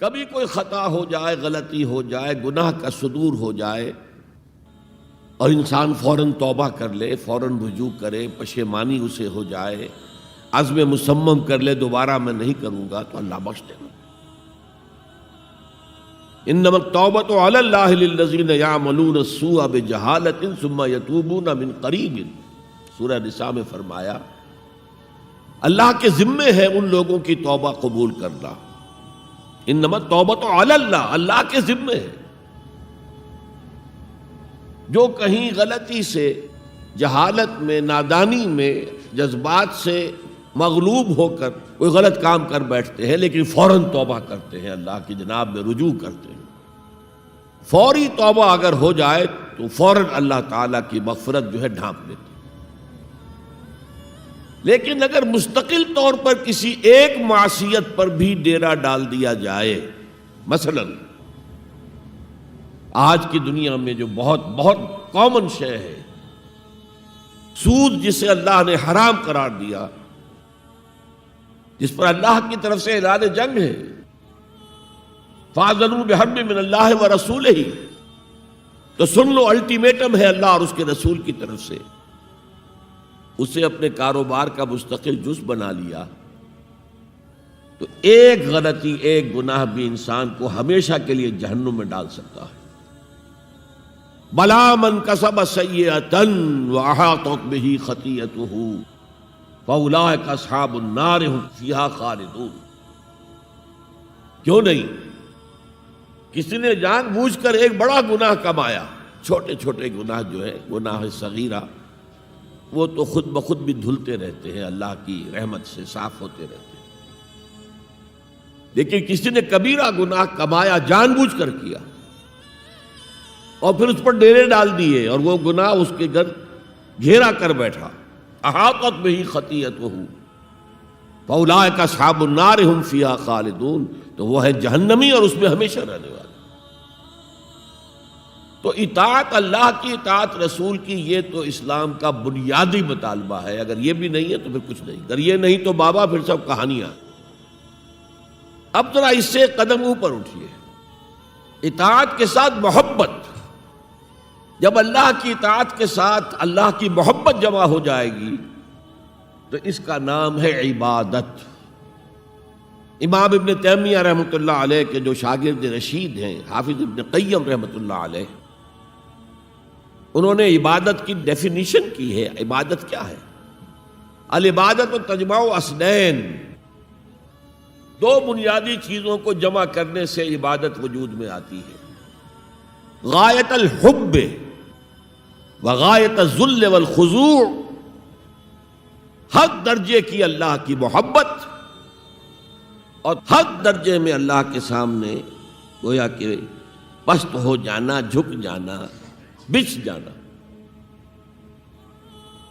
کبھی کوئی خطا ہو جائے، غلطی ہو جائے، گناہ کا صدور ہو جائے اور انسان فوراً توبہ کر لے، فوراً رجوع کرے، پشیمانی اسے ہو جائے، عزم مصمم کر لے دوبارہ میں نہیں کروں گا، تو اللہ بخش دے گا۔ انما التوبۃ علی اللہ للذین یعملون السوء بجہالۃ ثم یتوبون من قریب، سورہ نساء میں فرمایا اللہ کے ذمے ہے ان لوگوں کی توبہ قبول کرنا۔ انما التوبۃ علی اللہ، اللہ کے ذمے ہے۔ جو کہیں غلطی سے، جہالت میں، نادانی میں، جذبات سے مغلوب ہو کر کوئی غلط کام کر بیٹھتے ہیں لیکن فوراً توبہ کرتے ہیں، اللہ کی جناب میں رجوع کرتے ہیں، فوری توبہ اگر ہو جائے تو فوراً اللہ تعالیٰ کی مغفرت جو ہے ڈھانپ لیتے۔ لیکن اگر مستقل طور پر کسی ایک معصیت پر بھی ڈیرا ڈال دیا جائے، مثلا آج کی دنیا میں جو بہت بہت کامن شے ہے، سود جسے اللہ نے حرام قرار دیا، جس پر اللہ کی طرف سے اعلان جنگ ہے، فَأَذَنُوا بِحَرْبٍ مِّنَ اللَّهِ وَرَسُولِهِ، تو سن لو، الٹیمیٹم ہے اللہ اور اس کے رسول کی طرف سے۔ اسے اپنے کاروبار کا مستقل جز بنا لیا تو ایک غلطی، ایک گناہ بھی انسان کو ہمیشہ کے لیے جہنم میں ڈال سکتا ہے۔ بَلَا مَنْ كَسَبَ سَيِّئَةً وَأَحَاطَتْ بِهِ خَطِيئَتُهُ فَأُولَٰئِكَ أَصْحَابُ النَّارِ هُمْ فِيهَا خَالِدُونَ۔ کیوں نہیں؟ کسی نے جان بوجھ کر ایک بڑا گناہ کمایا، چھوٹے چھوٹے گناہ جو ہے، گناہ صغیرہ، وہ تو خود بخود بھی دھلتے رہتے ہیں، اللہ کی رحمت سے صاف ہوتے رہتے ہیں۔ لیکن کسی نے کبیرہ گناہ کمایا، جان بوجھ کر کیا، اور پھر اس پر ڈیرے ڈال دیے اور وہ گناہ اس کے گھر گھیرا کر بیٹھا، احاطت بہ خطیئتہ فاولئک اصحاب النار ہم فیہا خالدون، تو وہ ہے جہنمی اور اس میں ہمیشہ رہنے والے۔ تو اطاعت اللہ کی، اطاعت رسول کی، یہ تو اسلام کا بنیادی مطالبہ ہے۔ اگر یہ بھی نہیں ہے تو پھر کچھ نہیں، اگر یہ نہیں تو بابا پھر سب کہانیاں۔ اب ذرا اس سے قدم اوپر اٹھیے، اطاعت کے ساتھ محبت۔ جب اللہ کی اطاعت کے ساتھ اللہ کی محبت جمع ہو جائے گی تو اس کا نام ہے عبادت۔ امام ابن تیمیہ رحمۃ اللہ علیہ کے جو شاگرد رشید ہیں، حافظ ابن قیم رحمۃ اللہ علیہ، انہوں نے عبادت کی ڈیفینیشن کی ہے۔ عبادت کیا ہے؟ العبادت تجمع اصلین، دو بنیادی چیزوں کو جمع کرنے سے عبادت وجود میں آتی ہے، غایت الحب وغایت الذل والخضوع، حد درجے کی اللہ کی محبت اور حد درجے میں اللہ کے سامنے گویا کہ پست ہو جانا، جھک جانا، بچھ جانا،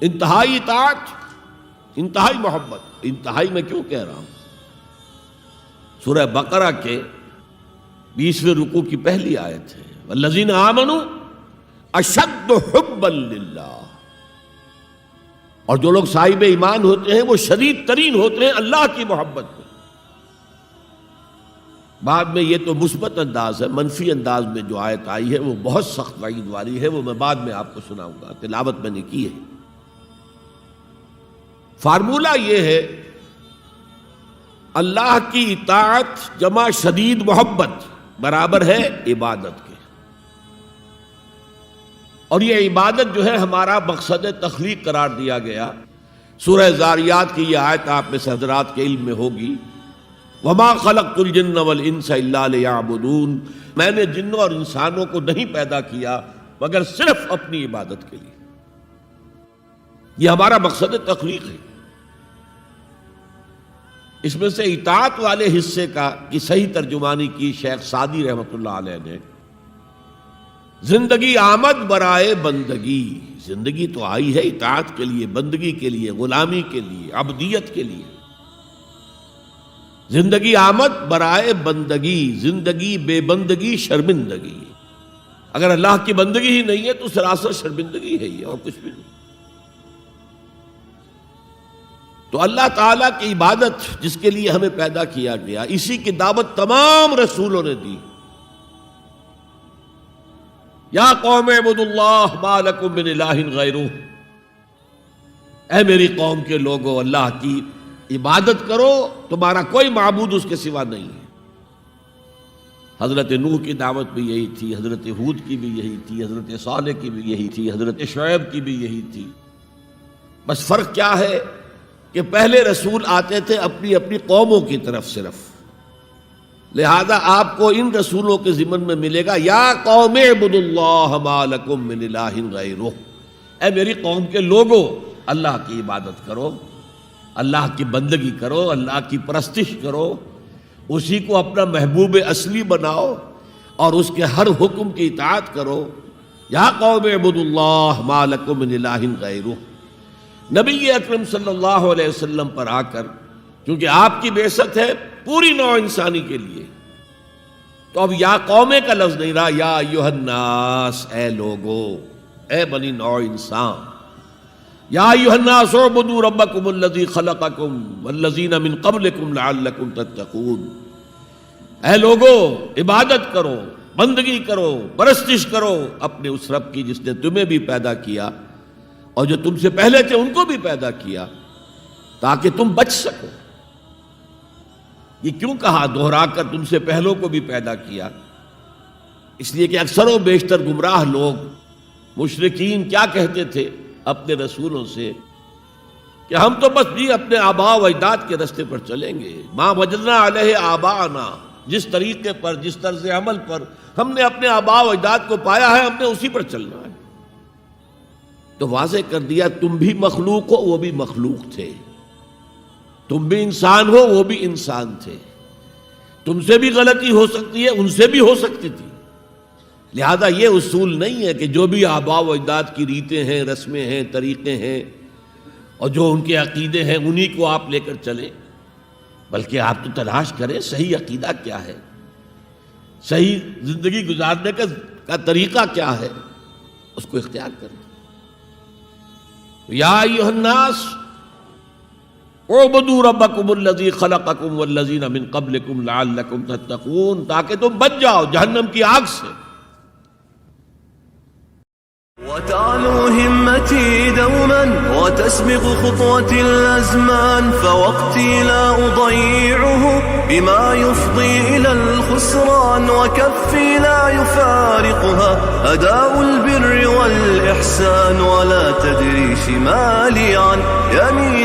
انتہائی اطاعت، انتہائی محبت۔ انتہائی میں کیوں کہہ رہا ہوں؟ سورہ بقرہ کے 20ویں رکوع کی پہلی آیت ہے، والذین آمنوا اشد حبا للہ، اور جو لوگ صاحب ایمان ہوتے ہیں وہ شدید ترین ہوتے ہیں اللہ کی محبت میں۔ بعد میں یہ تو مثبت انداز ہے، منفی انداز میں جو آیت آئی ہے وہ بہت سخت وعید والی ہے، وہ میں بعد میں آپ کو سناؤں گا، تلاوت میں نے کی ہے۔ فارمولہ یہ ہے، اللہ کی اطاعت جمع شدید محبت برابر ہے عبادت کے، اور یہ عبادت جو ہے ہمارا مقصد تخلیق قرار دیا گیا۔ سورہ زاریات کی یہ آیت آپ میں سے حضرات کے علم میں ہوگی، وَمَا خَلَقْتُ الْجِنَّ وَالْإِنسَ إِلَّا لِيَعْبُدُونَ، میں نے جنوں اور انسانوں کو نہیں پیدا کیا مگر صرف اپنی عبادت کے لیے۔ یہ ہمارا مقصد تخلیق ہے۔ اس میں سے اطاعت والے حصے کی صحیح ترجمانی کی شیخ سعدی رحمۃ اللہ علیہ نے، زندگی آمد برائے بندگی، زندگی تو آئی ہے اطاعت کے لیے، بندگی کے لیے، غلامی کے لیے، عبدیت کے لیے۔ زندگی آمد برائے بندگی، زندگی بے بندگی شرمندگی۔ اگر اللہ کی بندگی ہی نہیں ہے تو سراسر شرمندگی ہے یہ، اور کچھ بھی نہیں۔ تو اللہ تعالیٰ کی عبادت جس کے لیے ہمیں پیدا کیا گیا، اسی کی دعوت تمام رسولوں نے دی۔ یا قوم اعبدوا اللہ ما لکم من الہ غیرہ، اے میری قوم کے لوگو اللہ کی عبادت کرو، تمہارا کوئی معبود اس کے سوا نہیں ہے۔ حضرت نوح کی دعوت بھی یہی تھی، حضرت ہود کی بھی یہی تھی، حضرت صالح کی بھی یہی تھی، حضرت شعیب کی بھی یہی تھی۔ بس فرق کیا ہے کہ پہلے رسول آتے تھے اپنی اپنی قوموں کی طرف صرف، لہذا آپ کو ان رسولوں کے ضمن میں ملے گا یا قوم اعبدوا اللہ ما لکم من الہ غیرہ، اے میری قوم کے لوگوں اللہ کی عبادت کرو، اللہ کی بندگی کرو، اللہ کی پرستش کرو، اسی کو اپنا محبوب اصلی بناؤ اور اس کے ہر حکم کی اطاعت کرو۔ یا قوم اعبدوا اللہ ما لکم من الہ غیرہ۔ نبی اکرم صلی اللہ علیہ وسلم پر آ کر، کیونکہ آپ کی بعثت ہے پوری نوع انسانی کے لیے، تو اب یا قومے کا لفظ نہیں رہا، یا ایھا الناس، اے لوگو، اے بنی نوع انسان۔ یا ایھا الناس اعبدوا ربکم الذی خلقکم والذین من قبلکم لعلکم تتقون، اے لوگو عبادت کرو، بندگی کرو، پرستش کرو اپنے اس رب کی جس نے تمہیں بھی پیدا کیا اور جو تم سے پہلے تھے ان کو بھی پیدا کیا، تاکہ تم بچ سکو۔ یہ کیوں کہا دوہرا کر تم سے پہلوں کو بھی پیدا کیا؟ اس لیے کہ اکثر و بیشتر گمراہ لوگ مشرکین کیا کہتے تھے اپنے رسولوں سے کہ ہم تو بس جی اپنے آباء و اجداد کے راستے پر چلیں گے، ما وجدنا علیہ آباءنا، جس طریقے پر، جس طرز عمل پر ہم نے اپنے آباء و اجداد کو پایا ہے ہم نے اسی پر چلنا ہے۔ تو واضح کر دیا تم بھی مخلوق ہو، وہ بھی مخلوق تھے، تم بھی انسان ہو، وہ بھی انسان تھے، تم سے بھی غلطی ہو سکتی ہے، ان سے بھی ہو سکتی تھی۔ لہذا یہ اصول نہیں ہے کہ جو بھی آباء و اجداد کی ریتیں ہیں، رسمیں ہیں، طریقے ہیں اور جو ان کے عقیدے ہیں انہی کو آپ لے کر چلیں، بلکہ آپ تو تلاش کریں صحیح عقیدہ کیا ہے، صحیح زندگی گزارنے کا طریقہ کیا ہے، اس کو اختیار کریں۔ یا ایھا الناس اعبدوا ربکم الذی خلقکم والذین من قبلکم لعلکم تتقون، تاکہ تم بچ جاؤ جہنم کی آگ سے۔ وتعلو همتي دوما وتسبق خطوتي الأزمان، فوقتي لا أضيعه بما يفضي إلى الخسران، وكفي لا يفارقها أداء البر والإحسان، ولا تدري شمالي عن يمين